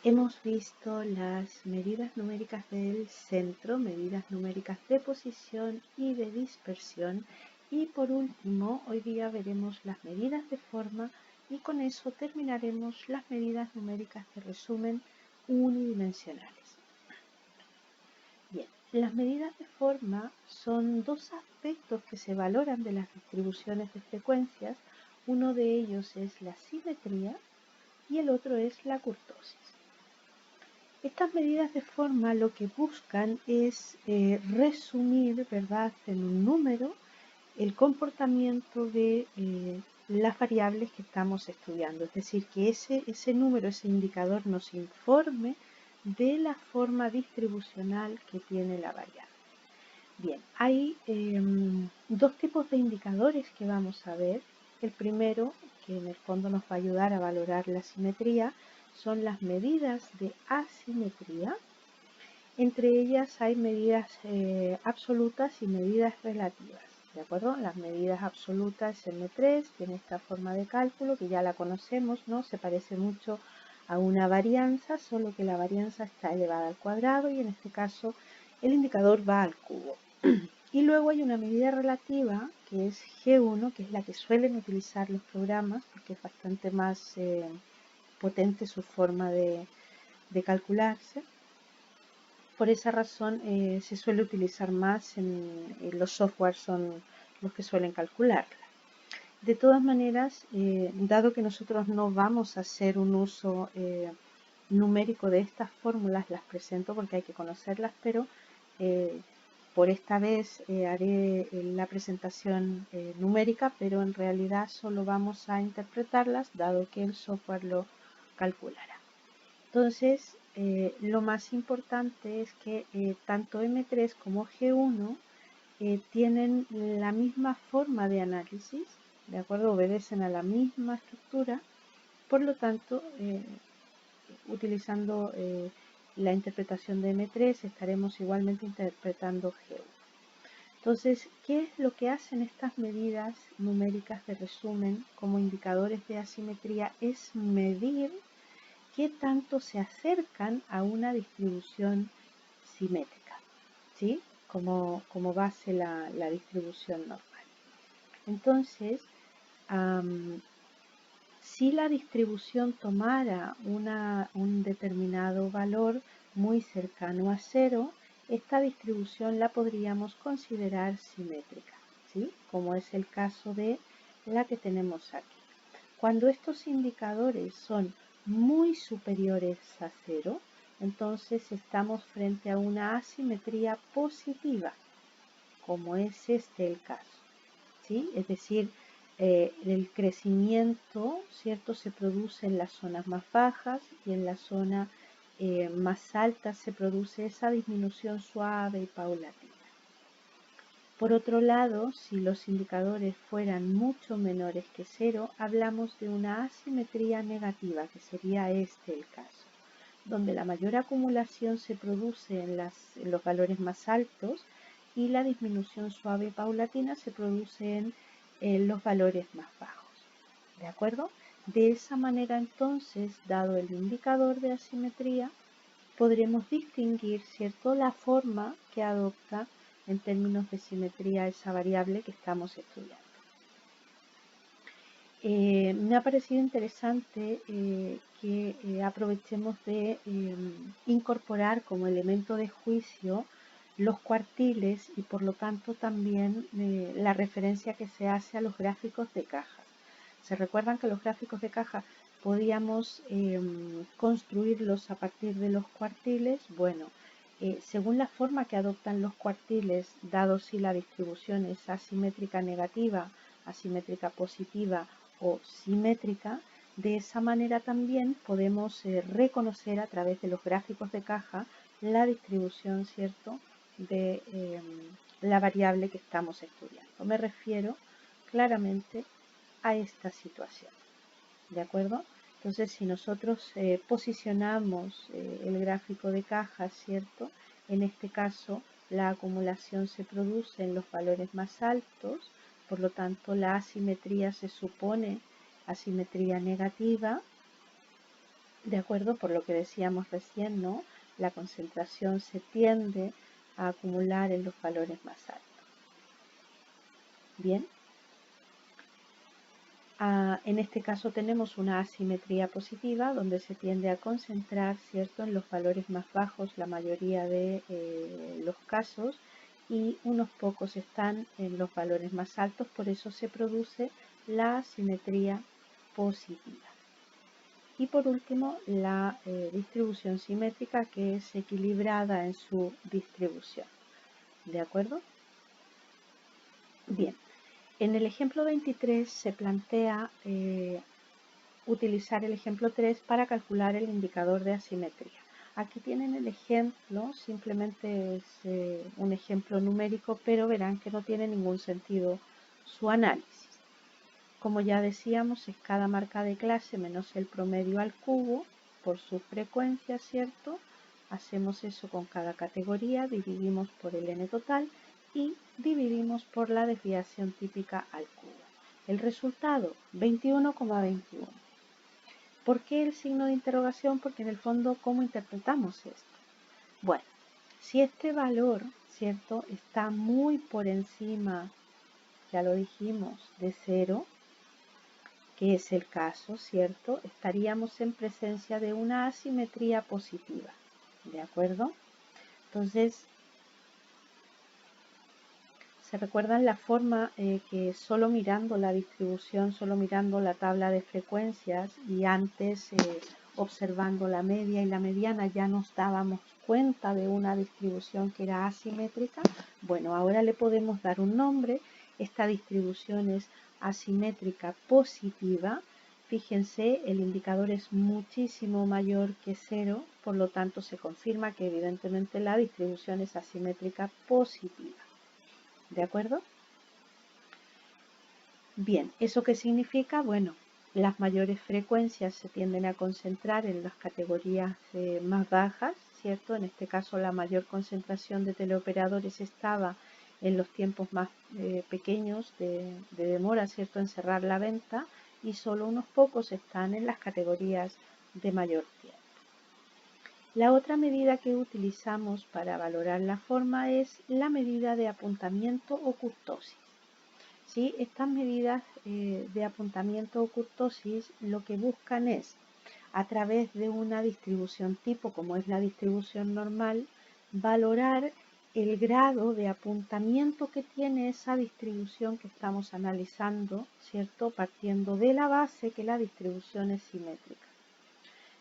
Hemos visto las medidas numéricas del centro, medidas numéricas de posición y de dispersión, y por último hoy día veremos las medidas de forma y con eso terminaremos las medidas numéricas de resumen unidimensionales. Bien, las medidas de forma son dos aspectos que se valoran de las distribuciones de frecuencias. Uno de ellos es la simetría y el otro es la kurtosis. Estas medidas de forma lo que buscan es resumir, ¿verdad?, en un número el comportamiento de las variables que estamos estudiando. Es decir, que ese número, ese indicador nos informe de la forma distribucional que tiene la variable. Bien, hay dos tipos de indicadores que vamos a ver. El primero, que en el fondo nos va a ayudar a valorar la simetría, son las medidas de asimetría. Entre ellas hay medidas absolutas y medidas relativas. ¿De acuerdo? Las medidas absolutas M3 tiene esta forma de cálculo que ya la conocemos, ¿no? Se parece mucho a una varianza, solo que la varianza está elevada al cuadrado y en este caso el indicador va al cubo. Y luego hay una medida relativa que es G1, que es la que suelen utilizar los programas porque es bastante más potente su forma de calcularse. Por esa razón se suele utilizar más en los softwares son los que suelen calcularla. De todas maneras, dado que nosotros no vamos a hacer un uso numérico de estas fórmulas, las presento porque hay que conocerlas, pero por esta vez haré la presentación numérica, pero en realidad solo vamos a interpretarlas, dado que el software lo calculará. Entonces, lo más importante es que tanto M3 como G1 tienen la misma forma de análisis, ¿de acuerdo? Obedecen a la misma estructura, por lo tanto, utilizando la interpretación de M3 estaremos igualmente interpretando G1. Entonces, ¿qué es lo que hacen estas medidas numéricas de resumen como indicadores de asimetría? Es medir qué tanto se acercan a una distribución simétrica, ¿sí? Como base la distribución normal. Entonces, si la distribución tomara un determinado valor muy cercano a cero, esta distribución la podríamos considerar simétrica, ¿sí? Como es el caso de la que tenemos aquí. Cuando estos indicadores son muy superiores a cero, entonces estamos frente a una asimetría positiva, como es este el caso, ¿sí? Es decir, el crecimiento, ¿cierto?, se produce en las zonas más bajas y en la zona más alta se produce esa disminución suave y paulatina. Por otro lado, si los indicadores fueran mucho menores que cero, hablamos de una asimetría negativa, que sería este el caso, donde la mayor acumulación se produce en los valores más altos y la disminución suave y paulatina se produce en los valores más bajos. ¿De acuerdo? De esa manera entonces, dado el indicador de asimetría, podremos distinguir, ¿cierto?, la forma que adopta en términos de simetría esa variable que estamos estudiando. Me ha parecido interesante que aprovechemos de incorporar como elemento de juicio los cuartiles y por lo tanto también la referencia que se hace a los gráficos de cajas. ¿Se recuerdan que los gráficos de caja podíamos construirlos a partir de los cuartiles? Bueno, según la forma que adoptan los cuartiles, dado si la distribución es asimétrica negativa, asimétrica positiva o simétrica, de esa manera también podemos reconocer a través de los gráficos de caja la distribución, ¿cierto?, de la variable que estamos estudiando. Me refiero claramente a esta situación, ¿de acuerdo? Entonces, si nosotros posicionamos el gráfico de caja, ¿cierto? En este caso, la acumulación se produce en los valores más altos, por lo tanto, la asimetría se supone asimetría negativa. De acuerdo, por lo que decíamos recién, ¿no? La concentración se tiende a acumular en los valores más altos. Bien. En este caso tenemos una asimetría positiva donde se tiende a concentrar, ¿cierto?, en los valores más bajos la mayoría de los casos, y unos pocos están en los valores más altos, por eso se produce la asimetría positiva. Y por último, la distribución simétrica, que es equilibrada en su distribución. ¿De acuerdo? Bien. En el ejemplo 23 se plantea utilizar el ejemplo 3 para calcular el indicador de asimetría. Aquí tienen el ejemplo, simplemente es un ejemplo numérico, pero verán que no tiene ningún sentido su análisis. Como ya decíamos, es cada marca de clase menos el promedio al cubo por su frecuencia, ¿cierto? Hacemos eso con cada categoría, dividimos por el n total y dividimos por la desviación típica al cubo. El resultado, 21,21. ¿Por qué el signo de interrogación? Porque en el fondo, ¿cómo interpretamos esto? Bueno, si este valor, ¿cierto?, está muy por encima, ya lo dijimos, de 0, que es el caso, ¿cierto?, estaríamos en presencia de una asimetría positiva. ¿De acuerdo? Entonces, ¿se recuerdan la forma que solo mirando la distribución, solo mirando la tabla de frecuencias y antes observando la media y la mediana ya nos dábamos cuenta de una distribución que era asimétrica? Bueno, ahora le podemos dar un nombre. Esta distribución es asimétrica positiva. Fíjense, el indicador es muchísimo mayor que 0, por lo tanto se confirma que evidentemente la distribución es asimétrica positiva. ¿De acuerdo? Bien, ¿eso qué significa? Bueno, las mayores frecuencias se tienden a concentrar en las categorías más bajas, ¿cierto? En este caso la mayor concentración de teleoperadores estaba en los tiempos más pequeños de demora, ¿cierto?, en cerrar la venta, y solo unos pocos están en las categorías de mayor tiempo. La otra medida que utilizamos para valorar la forma es la medida de apuntamiento o kurtosis. ¿Sí? Estas medidas de apuntamiento o kurtosis lo que buscan es, a través de una distribución tipo, como es la distribución normal, valorar el grado de apuntamiento que tiene esa distribución que estamos analizando, ¿cierto?, partiendo de la base que la distribución es simétrica.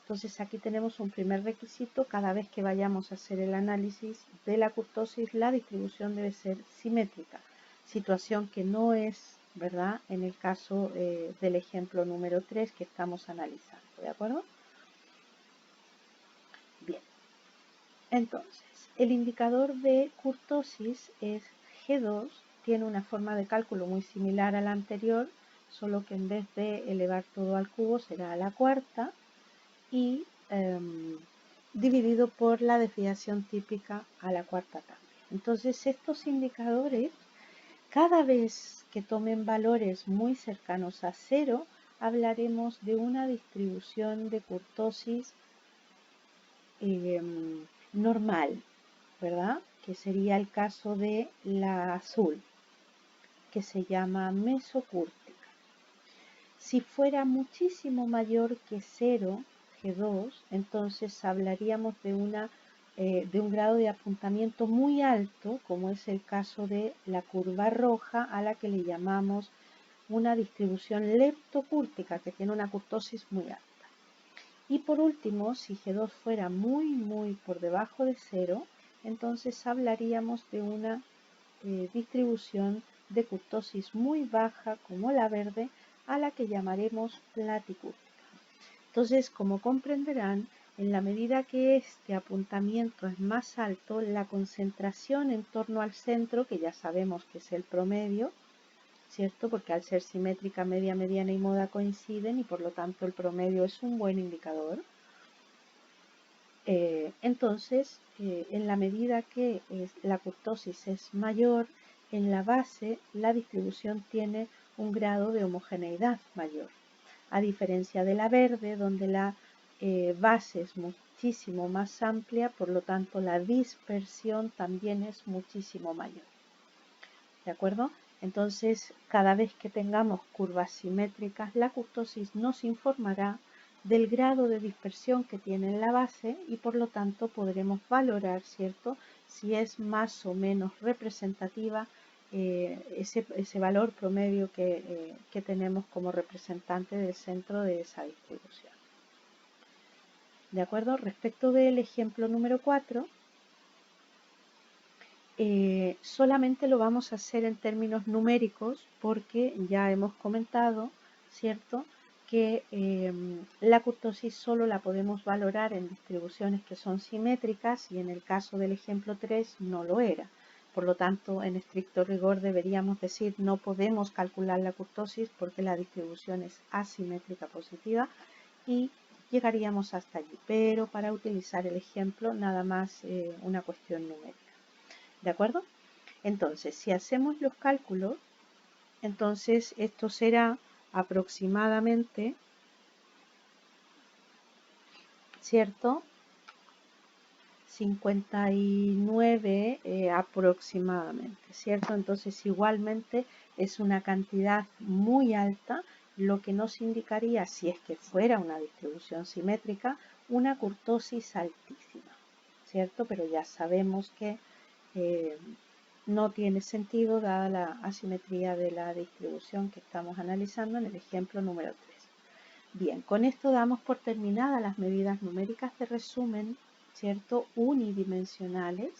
Entonces aquí tenemos un primer requisito: cada vez que vayamos a hacer el análisis de la kurtosis, la distribución debe ser simétrica, situación que no es, ¿verdad?, en el caso del ejemplo número 3 que estamos analizando, ¿de acuerdo? Bien, entonces, el indicador de kurtosis es G2, tiene una forma de cálculo muy similar a la anterior, solo que en vez de elevar todo al cubo será a la cuarta, y dividido por la desviación típica a la cuarta también. Entonces, estos indicadores, cada vez que tomen valores muy cercanos a 0, hablaremos de una distribución de kurtosis normal, ¿verdad?, que sería el caso de la azul, que se llama mesocúrtica. Si fuera muchísimo mayor que 0, G2, entonces hablaríamos de un grado de apuntamiento muy alto, como es el caso de la curva roja, a la que le llamamos una distribución leptocúrtica, que tiene una kurtosis muy alta. Y por último, si G2 fuera muy por debajo de 0, entonces hablaríamos de una distribución de kurtosis muy baja, como la verde, a la que llamaremos platicúrtica. Entonces, como comprenderán, en la medida que este apuntamiento es más alto, la concentración en torno al centro, que ya sabemos que es el promedio, ¿cierto?, porque al ser simétrica, media, mediana y moda coinciden, y por lo tanto el promedio es un buen indicador. Entonces, en la medida que la kurtosis es mayor, en la base la distribución tiene un grado de homogeneidad mayor, a diferencia de la verde, donde la base es muchísimo más amplia, por lo tanto la dispersión también es muchísimo mayor. ¿De acuerdo? Entonces, cada vez que tengamos curvas simétricas, la kurtosis nos informará del grado de dispersión que tiene en la base y por lo tanto podremos valorar, ¿cierto?, si es más o menos representativa ese valor promedio que tenemos como representante del centro de esa distribución. ¿De acuerdo? Respecto del ejemplo número 4, solamente lo vamos a hacer en términos numéricos porque ya hemos comentado, ¿cierto?, que la kurtosis solo la podemos valorar en distribuciones que son simétricas y en el caso del ejemplo 3 no lo era. Por lo tanto, en estricto rigor deberíamos decir no podemos calcular la kurtosis porque la distribución es asimétrica positiva y llegaríamos hasta allí. Pero para utilizar el ejemplo nada más una cuestión numérica. ¿De acuerdo? Entonces, si hacemos los cálculos, entonces esto será aproximadamente, ¿cierto?, 59 aproximadamente, ¿cierto? Entonces, igualmente es una cantidad muy alta, lo que nos indicaría, si es que fuera una distribución simétrica, una kurtosis altísima, ¿cierto? Pero ya sabemos que no tiene sentido dada la asimetría de la distribución que estamos analizando en el ejemplo número 3. Bien, con esto damos por terminadas las medidas numéricas de resumen, ¿cierto?, unidimensionales,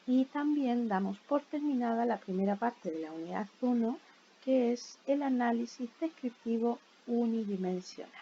y también damos por terminada la primera parte de la unidad 1, que es el análisis descriptivo unidimensional.